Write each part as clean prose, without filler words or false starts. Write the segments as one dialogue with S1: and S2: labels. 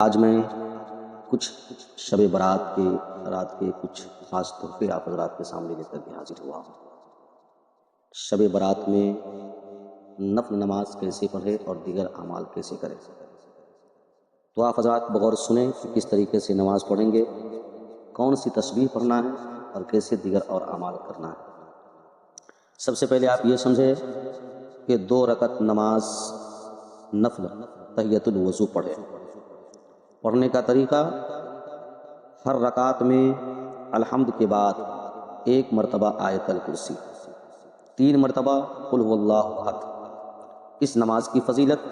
S1: آج میں کچھ شب برات کے رات کے کچھ خاص تحفے آپ حضرات کے سامنے لے کر کے حاضر ہوا ہوں۔ شب برات میں نفل نماز کیسے پڑھے اور دیگر اعمال کیسے کریں، تو آپ حضرات بغور سنیں کہ کس طریقے سے نماز پڑھیں گے، کون سی تسبیح پڑھنا ہے اور کیسے دیگر اور اعمال کرنا ہے۔ سب سے پہلے آپ یہ سمجھیں کہ 2 رکعت نماز نفل تحیۃ الوضو پڑھے۔ پڑھنے کا طریقہ، ہر رکعت میں الحمد کے بعد 1 مرتبہ آیت الکرسی، 3 مرتبہ قل هو اللہ احد۔ اس نماز کی فضیلت،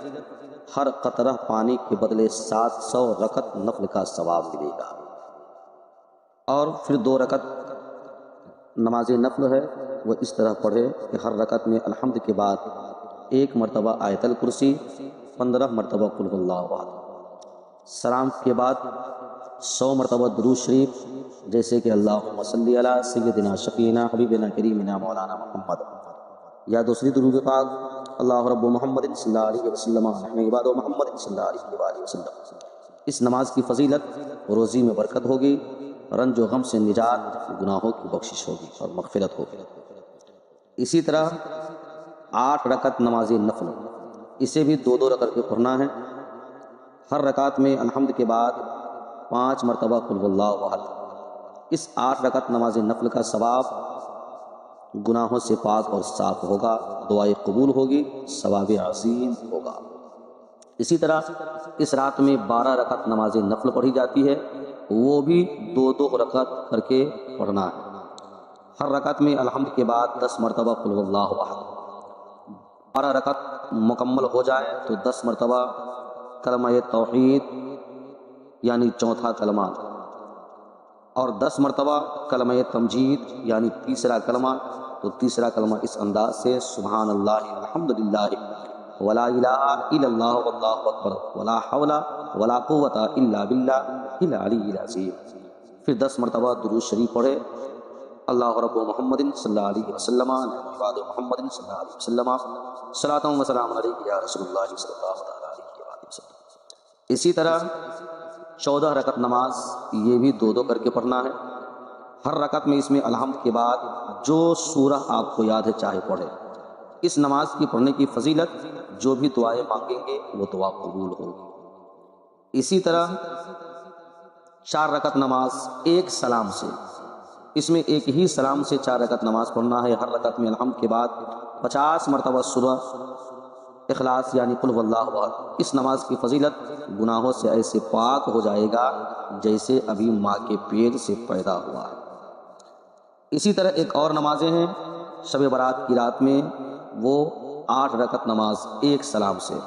S1: ہر قطرہ پانی کے بدلے 700 رکعت نفل کا ثواب ملے گا۔ اور پھر 2 رکعت نماز نفل ہے وہ اس طرح پڑھے کہ ہر رکعت میں الحمد کے بعد 1 مرتبہ آیت الکرسی، 15 مرتبہ قل هو اللہ احد۔ سلام کے بعد 100 مرتبہ درود شریف، جیسے کہ اللہم صلی علی سیدنا شفیعنا حبیبنا کریمنا مولانا محمد، یا دوسری درود پاک، اللہ رب محمد صلی اللہ علیہ وسلم نحن عباد محمد صلی اللہ علیہ وآلہ وسلم۔ اس نماز کی فضیلت، روزی میں برکت ہوگی، رنج و غم سے نجات، گناہوں کی بخشش ہوگی اور مغفرت ہوگی۔ اسی طرح 8 رکعت نماز نفل، اسے بھی 2 رکعت کے پڑھنا ہے۔ ہر رکعت میں الحمد کے بعد 5 مرتبہ قل هو اللہ احد۔ اس 8 رکعت نماز نفل کا ثواب گناہوں سے پاک اور صاف ہوگا، دعائیں قبول ہوگی، ثواب عظیم ہوگا۔ اسی طرح اس رات میں 12 رکعت نماز نفل پڑھی جاتی ہے، وہ بھی 2 رکعت کر کے پڑھنا ہے۔ ہر رکعت میں الحمد کے بعد 10 مرتبہ قل هو اللہ احد۔ 12 رکعت مکمل ہو جائے تو 10 مرتبہ کلمہ توحید یعنی چوتھا کلمہ، اور 10 مرتبہ کلمہ تمجید یعنی تیسرا کلمہ، تو تیسرا کلمہ اس انداز سے، سبحان اللہ الحمدللہ ولا الہ الا اللہ واللہ اکبر ولا حول ولا قوت الا باللہ العلی العظیم۔ پھر 10 مرتبہ درود شریف پڑھے، اللہ رب محمد صلی اللہ علیہ وسلم عباد محمد صلی اللہ علیہ وسلم صلاۃ و سلام علیک یا رسول اللہ صلی اللہ علیہ وسلم۔ اسی طرح 14 رکعت نماز، یہ بھی 2 کر کے پڑھنا ہے۔ ہر رکعت میں اس میں الحمد کے بعد جو سورہ آپ کو یاد ہے چاہے پڑھے۔ اس نماز کی پڑھنے کی فضیلت، جو بھی دعائیں مانگیں گے وہ دعا قبول ہوگی۔ اسی طرح 4 رکعت نماز ایک سلام سے، اس میں ایک ہی سلام سے 4 رکعت نماز پڑھنا ہے۔ ہر رکعت میں الحمد کے بعد 50 مرتبہ سورہ اخلاص یعنی قل هو اللہ احد۔ اس نماز کی فضیلت، گناہوں سے ایسے پاک ہو جائے گا جیسے ابھی ماں کے پیٹ سے پیدا ہوا ہے۔ اسی طرح ایک اور نمازیں ہیں شب برات کی رات میں، وہ 8 رکعت نماز ایک سلام سے،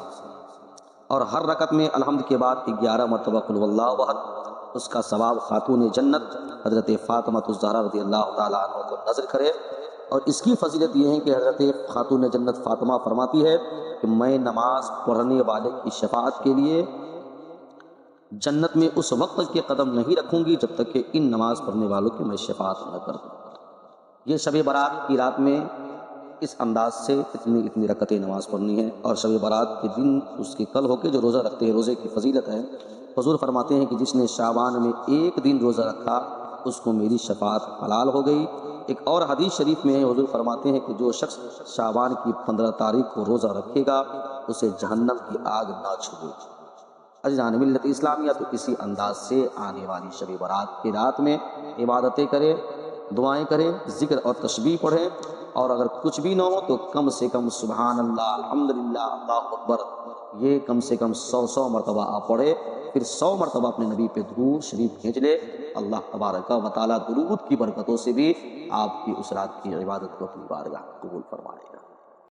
S1: اور ہر رکعت میں الحمد کے بعد 11 مرتبہ قل هو اللہ احد۔ اس کا ثواب خاتون جنت حضرت فاطمہ الزہرا رضی اللہ تعالیٰ عنہ کو نذر کرے۔ اور اس کی فضیلت یہ ہے کہ حضرت خاتون جنت فاطمہ فرماتی ہے کہ میں نماز پڑھنے والے کی شفاعت کے لیے جنت میں اس وقت تک کے قدم نہیں رکھوں گی جب تک کہ ان نماز پڑھنے والوں کی میں شفاعت نہ کر دوں۔ یہ شب برات کی رات میں اس انداز سے اتنی رکعتیں نماز پڑھنی ہے۔ اور شب برات کے دن، اس کے کل ہو کے جو روزہ رکھتے ہیں، روزے کی فضیلت ہے، حضور فرماتے ہیں کہ جس نے شعبان میں 1 دن روزہ رکھا اس کو میری شفاعت حلال ہو گئی۔ ایک اور حدیث شریف میں ہے، حضور فرماتے ہیں کہ جو شخص شعبان کی 15 تاریخ کو روزہ رکھے گا اسے جہنم کی آگ نہ چھوئے گی۔ عزیزان ملت اسلامیہ، تو اسی انداز سے آنے والی شب برات کی رات میں عبادتیں کریں، دعائیں کریں، ذکر اور تسبیح پڑھیں، اور اگر کچھ بھی نہ ہو تو کم سے کم سبحان اللہ الحمدللہ اللہ اکبر، یہ کم سے کم 100 مرتبہ آپ پڑھے۔ پھر 100 مرتبہ اپنے نبی پہ درود شریف بھیج لے، اللہ تبارک و تعالیٰ درود کی برکتوں سے بھی آپ کی اس رات کی عبادت کو اپنی بارگاہ قبول فرمائے گا۔